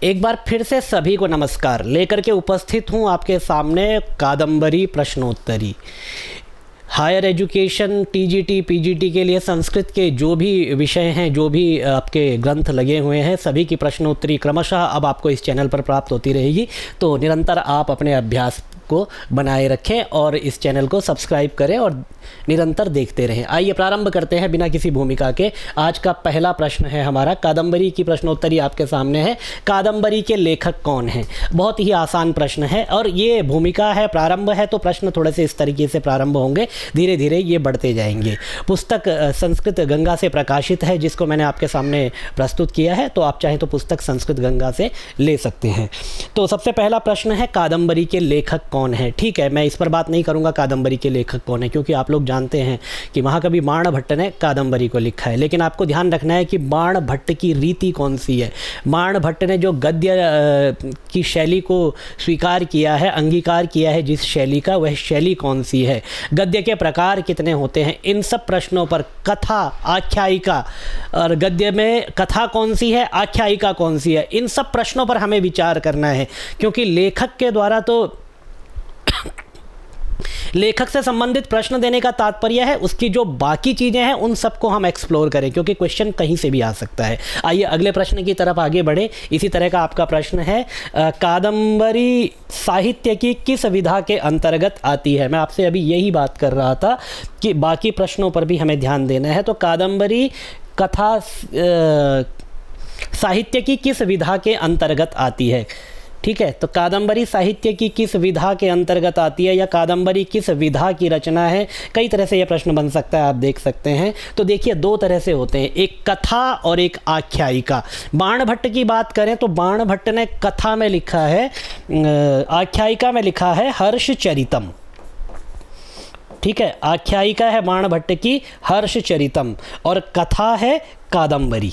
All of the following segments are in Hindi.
एक बार फिर से सभी को नमस्कार। लेकर के उपस्थित हूँ आपके सामने कादम्बरी प्रश्नोत्तरी। हायर एजुकेशन टीजीटी पीजीटी के लिए संस्कृत के जो भी विषय हैं, जो भी आपके ग्रंथ लगे हुए हैं, सभी की प्रश्नोत्तरी क्रमशः अब आपको इस चैनल पर प्राप्त होती रहेगी। तो निरंतर आप अपने अभ्यास को बनाए रखें और इस चैनल को सब्सक्राइब करें और निरंतर देखते रहें। आइए प्रारंभ करते हैं बिना किसी भूमिका के। आज का पहला प्रश्न है हमारा, कादम्बरी की प्रश्नोत्तरी आपके सामने है। कादम्बरी के लेखक कौन हैं? बहुत ही आसान प्रश्न है और ये भूमिका है, प्रारंभ है, तो प्रश्न थोड़े से इस तरीके से प्रारंभ होंगे, धीरे धीरे ये बढ़ते जाएंगे। पुस्तक संस्कृत गंगा से प्रकाशित है, जिसको मैंने आपके सामने प्रस्तुत किया है, तो आप चाहें तो पुस्तक संस्कृत गंगा से ले सकते हैं। तो सबसे पहला प्रश्न है, कादम्बरी के लेखक कौन है? ठीक है, मैं इस पर बात नहीं करूंगा कादम्बरी के लेखक कौन है, क्योंकि आप लोग जानते हैं कि महाकवि बाणभट्ट ने कादम्बरी को लिखा है। लेकिन आपको ध्यान रखना है कि बाणभट्ट की रीति कौन सी है। बाणभट्ट ने जो गद्य की शैली को स्वीकार किया है, अंगीकार किया है जिस शैली का, वह शैली कौन सी है, गद्य के प्रकार कितने होते हैं, इन सब प्रश्नों पर, कथा, आख्यायिका, और गद्य में कथा कौन सी है, आख्यायिका कौन सी है, इन सब प्रश्नों पर हमें विचार करना है। क्योंकि लेखक के द्वारा तो लेखक से संबंधित प्रश्न देने का तात्पर्य है उसकी जो बाकी चीज़ें हैं उन सबको हम एक्सप्लोर करें, क्योंकि क्वेश्चन कहीं से भी आ सकता है। आइए अगले प्रश्न की तरफ आगे बढ़े। इसी तरह का आपका प्रश्न है, कादम्बरी साहित्य की किस विधा के अंतर्गत आती है? मैं आपसे अभी यही बात कर रहा था कि बाकी प्रश्नों पर भी हमें ध्यान देना है। तो कादम्बरी कथा साहित्य की किस विधा के अंतर्गत आती है? ठीक है, तो कादम्बरी साहित्य की किस विधा के अंतर्गत आती है या कादम्बरी किस विधा की रचना है? कई तरह से यह प्रश्न बन सकता है, आप देख सकते हैं। तो देखिए, दो तरह से होते हैं, एक कथा और एक आख्यायिका। बाणभट्ट की बात करें तो बाणभट्ट ने कथा में लिखा है, आख्यायिका में लिखा है हर्षचरितम। ठीक है, आख्यायिका है बाणभट्ट की हर्षचरितम और कथा है कादम्बरी।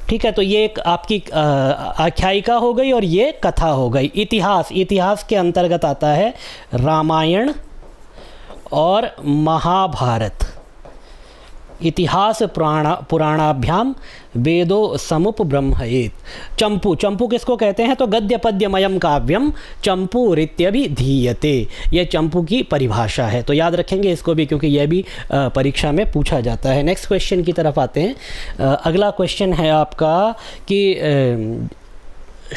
ठीक है, तो ये एक आपकी आख्यायिका हो गई और ये कथा हो गई। इतिहास के अंतर्गत आता है रामायण और महाभारत। इतिहास पुराणाभ्याम वेदो समुप ब्रह्मयेत। चंपू किसको कहते हैं? तो गद्य पद्यमयम काव्यम चंपू रित्यभिधीयते। यह चंपू की परिभाषा है, तो याद रखेंगे इसको भी, क्योंकि यह भी परीक्षा में पूछा जाता है। नेक्स्ट क्वेश्चन की तरफ आते हैं। अगला क्वेश्चन है आपका कि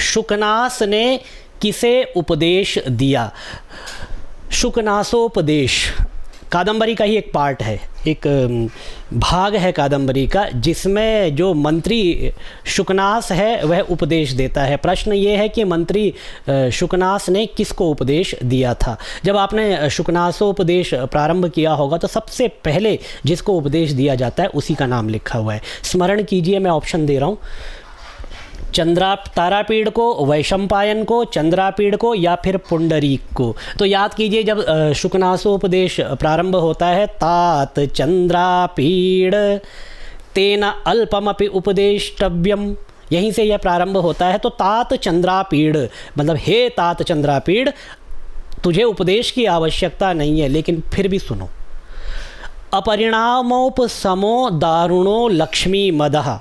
शुकनास ने किसे उपदेश दिया? शुकनासोपदेश कादम्बरी का ही एक पार्ट है, एक भाग है कादम्बरी का, जिसमें जो मंत्री शुकनास है वह उपदेश देता है। प्रश्न ये है कि मंत्री शुकनास ने किसको उपदेश दिया था? जब आपने शुकनासोपदेश प्रारंभ किया होगा तो सबसे पहले जिसको उपदेश दिया जाता है उसी का नाम लिखा हुआ है। स्मरण कीजिए, मैं ऑप्शन दे रहा हूँ, तारापीड़ को, वैशंपायन को, चंद्रापीड़ को या फिर पुंडरीक को। तो याद कीजिए, जब शुकनासोपदेश प्रारंभ होता है, तात चंद्रापीड़ तेन अल्पमपि उपदेष्टव्यम, यहीं से यह प्रारंभ होता है। तो तात चंद्रापीड़ मतलब हे तात चंद्रापीड़, तुझे उपदेश की आवश्यकता नहीं है, लेकिन फिर भी सुनो। अपरिणामोपसमो दारुणो लक्ष्मी मदः,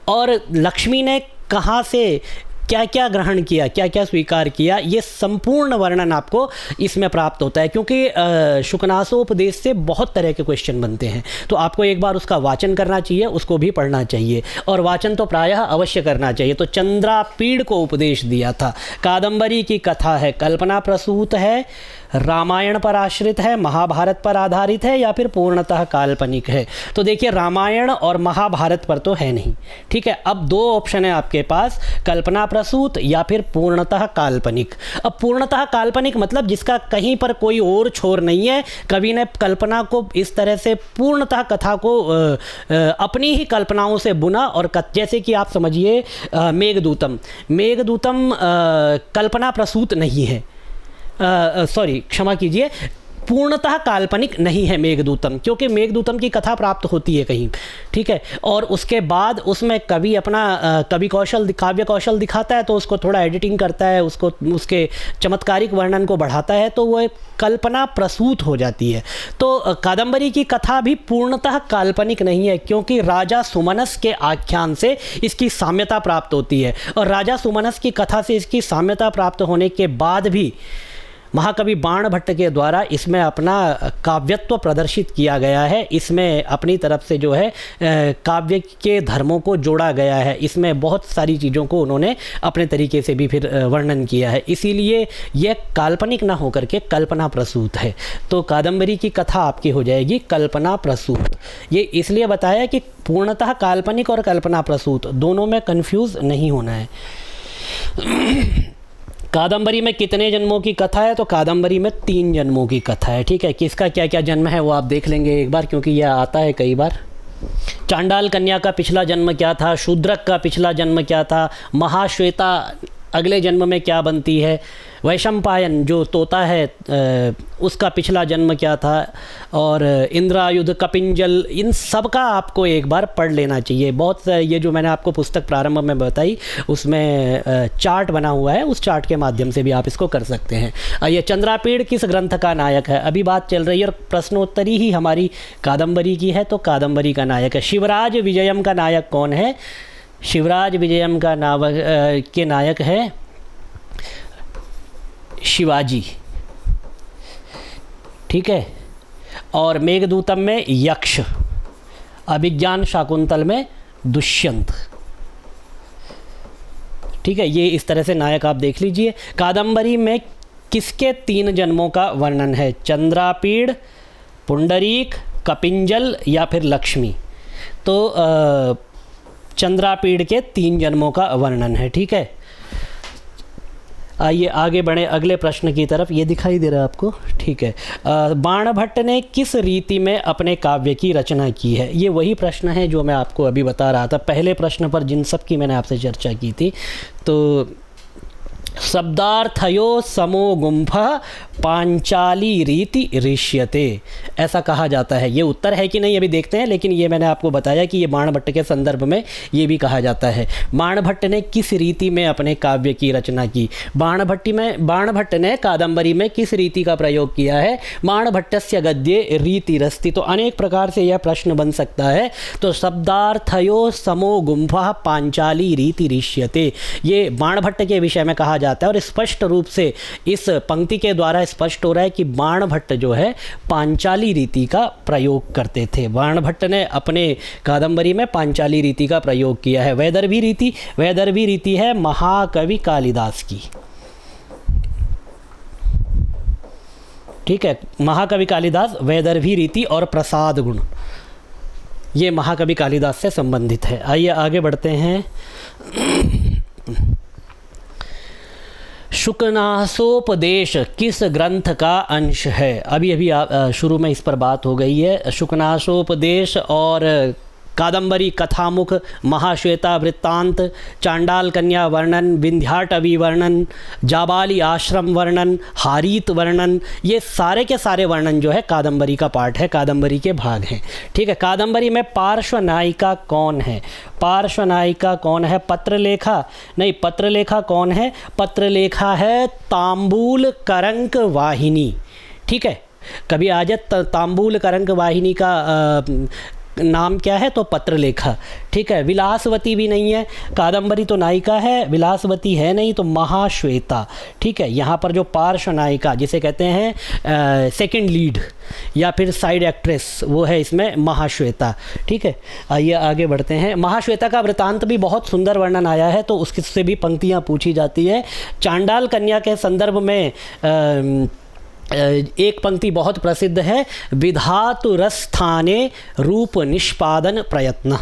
और लक्ष्मी ने कहाँ से क्या क्या ग्रहण किया, क्या क्या स्वीकार किया, ये संपूर्ण वर्णन आपको इसमें प्राप्त होता है। क्योंकि शुकनासोपदेश से बहुत तरह के क्वेश्चन बनते हैं, तो आपको एक बार उसका वाचन करना चाहिए, उसको भी पढ़ना चाहिए, और वाचन तो प्रायः अवश्य करना चाहिए। तो चंद्रापीड़ को उपदेश दिया था। कादम्बरी की कथा है, कल्पना प्रसूत है, रामायण पर आश्रित है, महाभारत पर आधारित है या फिर पूर्णतः काल्पनिक है? तो देखिए, रामायण और महाभारत पर तो है नहीं। ठीक है, अब दो ऑप्शन है आपके पास, कल्पना प्रसूत या फिर पूर्णतः काल्पनिक। अब पूर्णतः काल्पनिक मतलब जिसका कहीं पर कोई और छोर नहीं है, कवि ने कल्पना को इस तरह से पूर्णतः कथा को अपनी ही कल्पनाओं से बुना, और जैसे कि आप समझिए मेघदूतम कल्पना प्रसूत नहीं है, क्षमा कीजिए, पूर्णतः काल्पनिक नहीं है मेघदूतम, क्योंकि मेघदूतम की कथा प्राप्त होती है कहीं, ठीक है, और उसके बाद उसमें कवि अपना काव्य कौशल दिखाता है, तो उसको थोड़ा एडिटिंग करता है, उसको उसके चमत्कारिक वर्णन को बढ़ाता है, तो वो कल्पना प्रसूत हो जाती है। तो कादंबरी की कथा भी पूर्णतः काल्पनिक नहीं है, क्योंकि राजा सुमनस के आख्यान से इसकी साम्यता प्राप्त होती है, और राजा सुमनस की कथा से इसकी साम्यता प्राप्त होने के बाद भी महाकवि बाणभट्ट के द्वारा इसमें अपना काव्यत्व प्रदर्शित किया गया है। इसमें अपनी तरफ से जो है काव्य के धर्मों को जोड़ा गया है, इसमें बहुत सारी चीज़ों को उन्होंने अपने तरीके से भी फिर वर्णन किया है, इसीलिए यह काल्पनिक ना होकर के कल्पना प्रसूत है। तो कादंबरी की कथा आपकी हो जाएगी कल्पना प्रसूत। ये इसलिए बताया कि पूर्णतः काल्पनिक और कल्पना प्रसूत दोनों में कन्फ्यूज़ नहीं होना है। कादंबरी में कितने जन्मों की कथा है? तो कादंबरी में 3 जन्मों की कथा है, ठीक है। किसका क्या क्या जन्म है वो आप देख लेंगे एक बार, क्योंकि यह आता है कई बार। चांडाल कन्या का पिछला जन्म क्या था, शूद्रक का पिछला जन्म क्या था, महाश्वेता अगले जन्म में क्या बनती है, वैशंपायन जो तोता है उसका पिछला जन्म क्या था, और इंद्रायुध, कपिंजल, इन सब का आपको एक बार पढ़ लेना चाहिए। बहुत ये जो मैंने आपको पुस्तक प्रारंभ में बताई उसमें चार्ट बना हुआ है, उस चार्ट के माध्यम से भी आप इसको कर सकते हैं। ये चंद्रापीड़ किस ग्रंथ का नायक है? अभी बात चल रही है और प्रश्नोत्तरी ही हमारी कादंबरी की है, तो कादंबरी का नायक है। शिवराज विजयम का नायक कौन है? शिवराज विजयम का के नायक है शिवाजी, ठीक है। और मेघदूतम में यक्ष, अभिज्ञान शाकुंतल में दुष्यंत, ठीक है। ये इस तरह से नायक आप देख लीजिए। कादंबरी में किसके 3 जन्मों का वर्णन है? चंद्रापीड़, पुंडरीक, कपिंजल या फिर लक्ष्मी। तो चंद्रापीड़ के 3 जन्मों का वर्णन है, ठीक है। आइए आगे बढ़े अगले प्रश्न की तरफ। ये दिखाई दे रहा है आपको, ठीक है। बाणभट्ट ने किस रीति में अपने काव्य की रचना की है? ये वही प्रश्न है जो मैं आपको अभी बता रहा था, पहले प्रश्न पर जिन सब की मैंने आपसे चर्चा की थी। तो शब्दार्थयो समो गुंफः पांचाली रीति ऋष्यते, ऐसा कहा जाता है। ये उत्तर है कि नहीं अभी देखते हैं, लेकिन ये मैंने आपको बताया कि ये बाणभट्ट के संदर्भ में ये भी कहा जाता है। बाणभट्ट ने किस रीति में अपने काव्य की रचना की? बाणभट्ट ने कादंबरी में किस रीति का प्रयोग किया है? बाणभट्टस्य गद्ये रीतिरस्ति। तो अनेक प्रकार से यह प्रश्न बन सकता है। तो शब्दार्थयो समो गुंफः पांचाली रीति ऋष्यते, ये बाणभट्ट के विषय में कहा जाता है, और स्पष्ट रूप से इस पंक्ति के द्वारा स्पष्ट हो रहा है कि बाणभट्ट जो है पांचाली रीति का प्रयोग करते थे। बाणभट्ट ने अपने कादंबरी में पांचाली रीति का प्रयोग किया है। वैदर्भी रीति है महाकवि कालिदास की, ठीक है। महाकवि कालिदास, वैदर्भी रीति और प्रसाद गुण, ये महाकवि कालिदास से संबंधित है। आइए आगे बढ़ते हैं। शुकनासोपदेश किस ग्रंथ का अंश है? अभी शुरू में इस पर बात हो गई है। शुकनासोपदेश और कादंबरी कथामुख, महाश्वेता वृत्तांत, चांडाल कन्या वर्णन, विंध्याटवी वर्णन, जाबाली आश्रम वर्णन, हारीत वर्णन, ये सारे के सारे वर्णन जो है कादंबरी का पार्ट है, कादंबरी के भाग हैं, ठीक है। कादंबरी में पार्श्व नायिका कौन है? पार्श्व नायिका कौन है? पत्रलेखा नहीं, पत्रलेखा कौन है? पत्रलेखा है तांबूल करंक वाहिनी, ठीक है। कभी आ जाए तांबूल करंक वाहिनी का नाम क्या है? तो पत्रलेखा, ठीक है। विलासवती भी नहीं है, कादंबरी तो नायिका है, विलासवती है नहीं, तो महाश्वेता, ठीक है। यहाँ पर जो पार्श्व नायिका जिसे कहते हैं सेकंड लीड या फिर साइड एक्ट्रेस, वो है इसमें महाश्वेता, ठीक है। आइए आगे बढ़ते हैं। महाश्वेता का वृत्तांत भी बहुत सुंदर वर्णन आया है, तो उससे भी पंक्तियाँ पूछी जाती है। चांडाल कन्या के संदर्भ में एक पंक्ति बहुत प्रसिद्ध है, विधातुरस्थाने रूप निष्पादन प्रयत्न,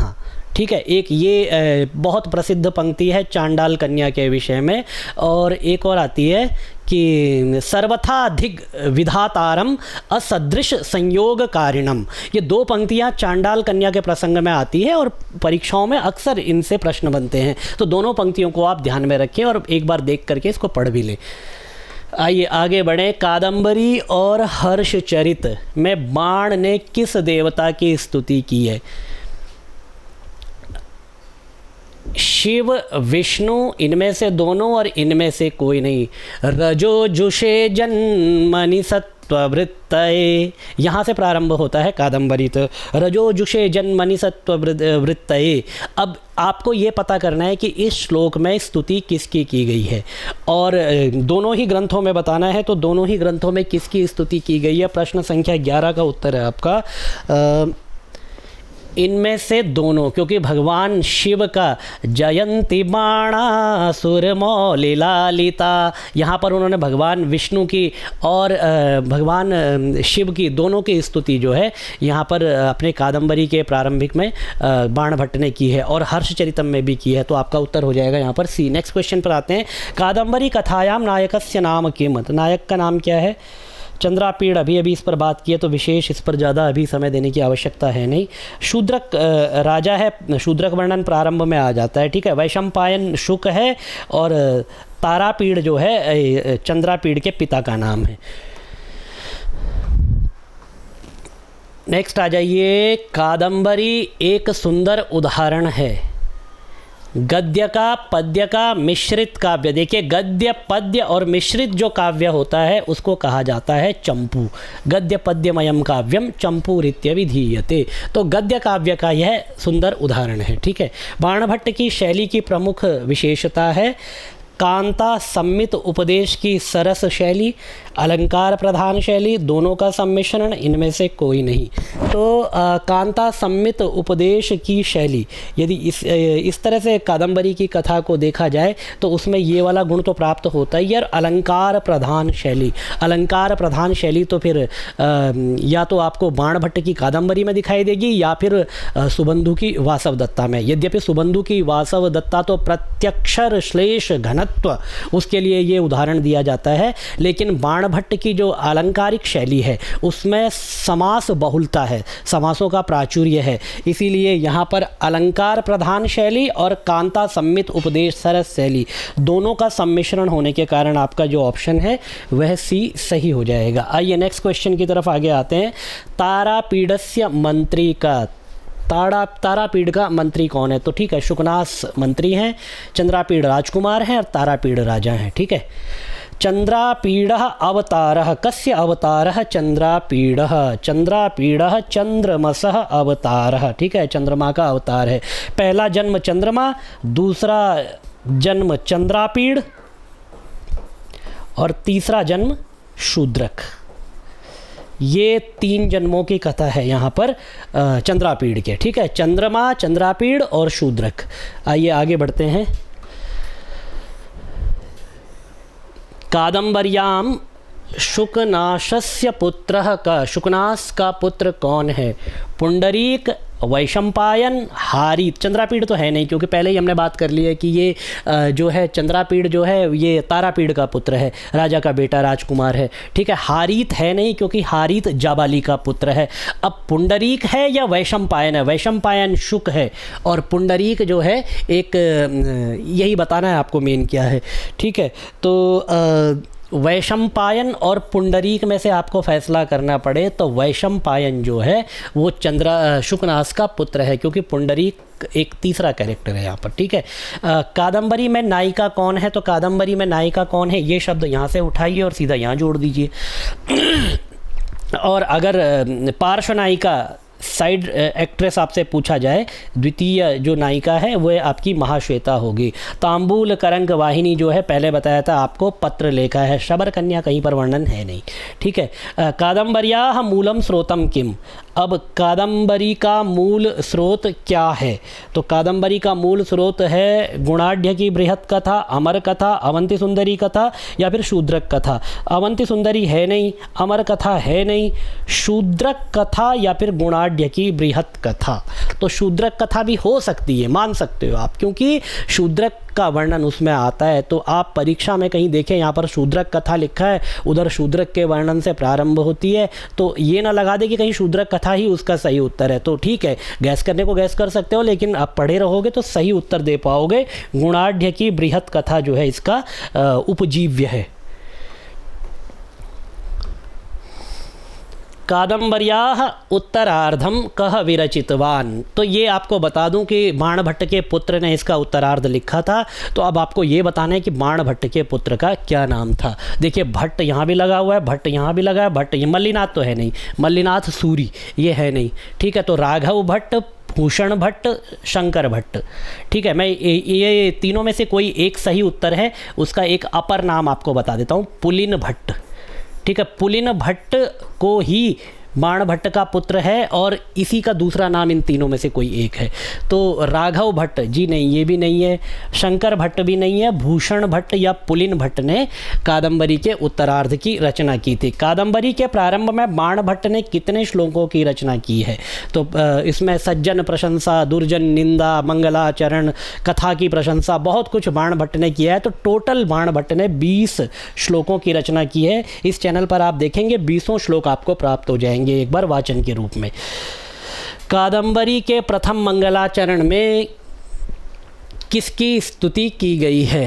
ठीक है। एक ये बहुत प्रसिद्ध पंक्ति है चांडाल कन्या के विषय में। और एक और आती है कि सर्वथाधिक विधातारम असदृश संयोगकारिणम। ये 2 पंक्तियां चांडाल कन्या के प्रसंग में आती है और परीक्षाओं में अक्सर इनसे प्रश्न बनते हैं, तो दोनों पंक्तियों को आप ध्यान में रखें और एक बार देख करके इसको पढ़ भी लें। आइए आगे बढ़ें। कादंबरी और हर्षचरित में बाण ने किस देवता की स्तुति की है? शिव, विष्णु, इनमें से दोनों और इनमें से कोई नहीं। रजो जुषे जन्मनि सत्ववृत्तये, यहाँ से प्रारंभ होता है कादंबरी। तो रजो जुषे जन्मनि सत्ववृत्तये। अब आपको ये पता करना है कि इस श्लोक में स्तुति किसकी की गई है, और दोनों ही ग्रंथों में बताना है। तो दोनों ही ग्रंथों में किसकी स्तुति की गई है? प्रश्न संख्या 11 का उत्तर है आपका इनमें से दोनों, क्योंकि भगवान शिव का जयंती बाणासुर मौलिलालिता, यहाँ पर उन्होंने भगवान विष्णु की और भगवान शिव की दोनों की स्तुति जो है यहाँ पर अपने कादंबरी के प्रारंभिक में बाण भट्ट ने की है, और हर्षचरितम में भी की है। तो आपका उत्तर हो जाएगा यहाँ पर सी। नेक्स्ट क्वेश्चन पर आते हैं। कादंबरी कथायाम नायकस्य नाम किम? तो नायक का नाम क्या है? चंद्रापीड़। अभी इस पर बात की है, तो विशेष इस पर ज़्यादा अभी समय देने की आवश्यकता है नहीं। शूद्रक राजा है, शूद्रक वर्णन प्रारंभ में आ जाता है, ठीक है। वैशंपायन शुक है, और तारापीड़ जो है चंद्रापीड़ के पिता का नाम है। नेक्स्ट आ जाइए। कादंबरी एक सुंदर उदाहरण है गद्य का, पद्य का, मिश्रित काव्य। देखिए, गद्य, पद्य और मिश्रित जो काव्य होता है उसको कहा जाता है चंपू। गद्य पद्यमयम काव्यम चंपूरित्यभिधीयते। तो गद्य काव्य का यह सुंदर उदाहरण है, ठीक है। बाणभट्ट की शैली की प्रमुख विशेषता है कांता सम्मित उपदेश की सरस शैली, अलंकार प्रधान शैली, दोनों का सम्मिश्रण, इनमें से कोई नहीं। तो कांता सम्मित उपदेश की शैली, यदि इस तरह से कादंबरी की कथा को देखा जाए तो उसमें ये वाला गुण तो प्राप्त होता ही है। और अलंकार प्रधान शैली, अलंकार प्रधान शैली तो फिर या तो आपको बाणभट्ट की कादंबरी में दिखाई देगी या फिर सुबंधु की वासव दत्ता में। यद्यपि सुबंधु की वासव दत्ता तो प्रत्यक्षर श्लेष घनत्व, उसके लिए ये उदाहरण दिया जाता है, लेकिन बाणभट्ट की जो अलंकारिक शैली है उसमें समास बहुलता है, समासों का प्राचुर्य है। इसीलिए यहाँ पर अलंकार प्रधान शैली और कांता सम्मित उपदेश सरस शैली दोनों का सम्मिश्रण होने के कारण आपका जो ऑप्शन है वह सी सही हो जाएगा। आइए नेक्स्ट क्वेश्चन की तरफ आगे आते हैं। तारापीडस्य मंत्री का, तारापीड़ का मंत्री कौन है? तो ठीक है, शुकनास मंत्री हैं, चंद्रापीड़ राजकुमार हैं और तारापीड़ राजा हैं, ठीक है। चंद्रापीड़ः अवतारः कस्य अवतारः? चंद्रापीड़ः। चंद्रापीड़ः चंद्रमसः अवतारः, ठीक है, चंद्रमा का अवतार है। पहला जन्म चंद्रमा, दूसरा जन्म चंद्रापीड़ और तीसरा जन्म शूद्रक। ये 3 जन्मों की कथा है यहाँ पर चंद्रापीड़ के, ठीक है। चंद्रमा, चंद्रापीड़ और शूद्रक। आइए आगे बढ़ते हैं। कादंबर्याम शुकनाशस्य पुत्रः का, शुकनास का पुत्र कौन है? पुंडरीक, वैशंपायन, हारीत। चंद्रापीड़ तो है नहीं, क्योंकि पहले ही हमने बात कर ली है कि ये जो है चंद्रापीड़ जो है ये तारापीड़ का पुत्र है, राजा का बेटा, राजकुमार है, ठीक है। हारीत है नहीं, क्योंकि हारीत जाबाली का पुत्र है। अब पुंडरीक है या वैशंपायन है? वैशंपायन शुक है और पुंडरीक जो है एक, यही बताना है आपको मेन क्या है, ठीक है। तो वैशंपायन और पुंडरीक में से आपको फैसला करना पड़े तो वैशंपायन जो है वो शुकनास का पुत्र है, क्योंकि पुंडरीक एक तीसरा कैरेक्टर है यहाँ पर, ठीक है। कादंबरी में नायिका कौन है? तो कादंबरी में नायिका कौन है, ये शब्द यहाँ से उठाइए और सीधा यहाँ जोड़ दीजिए। और अगर पार्श्व नायिका, साइड एक्ट्रेस आपसे पूछा जाए, द्वितीय जो नायिका है वह आपकी महाश्वेता होगी। तांबूल करंग वाहिनी जो है पहले बताया था आपको, पत्र लेखा है, शबर कन्या कहीं पर वर्णन है नहीं, ठीक है। कादंबर्याः मूलम स्रोतम किम? अब कादंबरी का मूल स्रोत क्या है? तो कादंबरी का मूल स्रोत है गुणाढ़ की बृहत कथा, अमर कथा, अवंती सुंदरी कथा या फिर शूद्रक कथा। अवंती सुंदरी है नहीं, अमर कथा है नहीं, शूद्रक कथा या फिर गुणाढ़ की बृहत कथा। तो शूद्रक कथा भी हो सकती है, मान सकते हो आप, क्योंकि शूद्रक का वर्णन उसमें आता है। तो आप परीक्षा में कहीं देखें यहाँ पर शूद्रक कथा लिखा है, उधर शूद्रक के वर्णन से प्रारंभ होती है, तो ये ना लगा दे कि कहीं शूद्रक कथा ही उसका सही उत्तर है। तो ठीक है, गैस करने को गैस कर सकते हो, लेकिन आप पढ़े रहोगे तो सही उत्तर दे पाओगे। गुणाढ़ की बृहत कथा जो है इसका उपजीव्य है। कादम्बर्याः उत्तरार्धम कह विरचितवान। तो ये आपको बता दूं कि बाणभट्ट के पुत्र ने इसका उत्तरार्ध लिखा था। तो अब आपको ये बताना है कि बाणभट्ट के पुत्र का क्या नाम था। देखिए भट्ट यहाँ भी लगा हुआ है, भट्ट यहाँ भी लगा है, भट्ट ये मल्लिनाथ तो है नहीं, मल्लिनाथ सूरी ये है नहीं, ठीक है। तो राघव भट्ट, भूषण भट्ट, शंकर भट्ट, ठीक है। मैं ये तीनों में से कोई एक सही उत्तर है, उसका एक अपर नाम आपको बता देता हूँ, पुलिन भट्ट, ठीक है। पुलिन भट्ट को ही बाणभट्ट का पुत्र है और इसी का दूसरा नाम इन तीनों में से कोई एक है। तो राघव भट्ट जी नहीं, ये भी नहीं है, शंकर भट्ट भी नहीं है, भूषण भट्ट या पुलिन भट्ट ने कादंबरी के उत्तरार्ध की रचना की थी। कादंबरी के प्रारंभ में बाणभट्ट ने कितने श्लोकों की रचना की है? तो इसमें सज्जन प्रशंसा, दुर्जन निंदा, मंगलाचरण, कथा की प्रशंसा, बहुत कुछ बाणभट्ट ने किया है। तो टोटल बाणभट्ट ने 20 श्लोकों की रचना की है। इस चैनल पर आप देखेंगे 20 श्लोक आपको प्राप्त हो जाएंगे एक बार वाचन के रूप में। कादंबरी के प्रथम मंगलाचरण में किसकी स्तुति की गई है?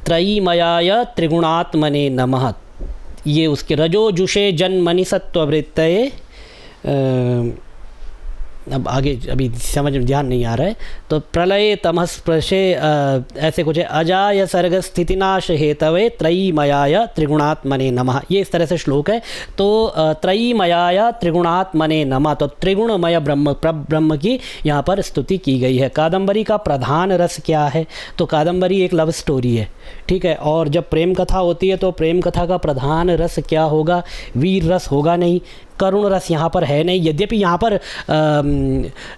त्रयीमयाय त्रिगुणात्मने नमः, ये उसके रजोजुषे जन्मनि सत्ववृत्तये, अब आगे अभी समझ में ध्यान नहीं आ रहा है। तो प्रलय तमस्पृशे ऐसे कुछ है, अजाय सर्ग स्थितिनाश हेतवे त्रयीमयाय त्रिगुणात्मने नमः, ये इस तरह से श्लोक है। तो त्रयीमयाय त्रिगुणात्मने नमः, तो त्रिगुणमय ब्रह्म की यहाँ पर स्तुति की गई है। कादंबरी का प्रधान रस क्या है? तो कादंबरी एक लव स्टोरी है, ठीक है। और जब प्रेम कथा होती है तो प्रेम कथा का प्रधान रस क्या होगा? वीर रस होगा नहीं, करुण रस यहाँ पर है नहीं। यद्यपि यहाँ पर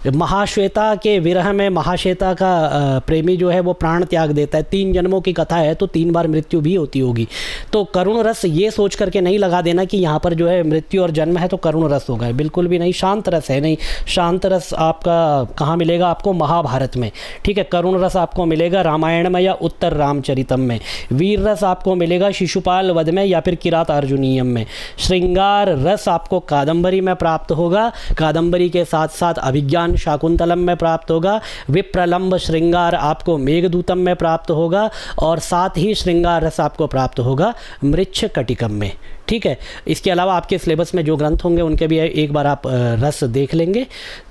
महाश्वेता के विरह में महाश्वेता का प्रेमी जो है वो प्राण त्याग देता है। 3 जन्मों की कथा है तो 3 बार मृत्यु भी होती होगी। तो करुण रस ये सोच करके नहीं लगा देना कि यहाँ पर जो है मृत्यु और जन्म है तो करुण रस होगा, बिल्कुल भी नहीं। शांत रस है नहीं, शांत रस आपका कहाँ मिलेगा? आपको महाभारत में, ठीक है। करुण रस आपको मिलेगा रामायण में या उत्तर रामचरितम में। वीर रस आपको मिलेगा शिशुपाल वध में या फिर किरात अर्जुनीयम में। श्रृंगार रस आपको कादंबरी में प्राप्त होगा, कादंबरी के साथ साथ अभिज्ञान शाकुंतलम में प्राप्त होगा। विप्रलंब श्रृंगार आपको मेघदूतम में प्राप्त होगा और साथ ही श्रृंगार रस आपको प्राप्त होगा मृच्छकटिकम में, ठीक है। इसके अलावा आपके सिलेबस में जो ग्रंथ होंगे उनके भी एक बार आप रस देख लेंगे।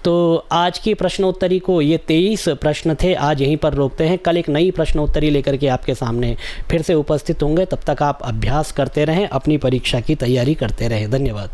तो आज की प्रश्नोत्तरी को ये 23 प्रश्न थे, आज यहीं पर रोकते हैं। कल एक नई प्रश्नोत्तरी लेकर के आपके सामने फिर से उपस्थित होंगे। तब तक आप अभ्यास करते रहें, अपनी परीक्षा की तैयारी करते रहें। धन्यवाद।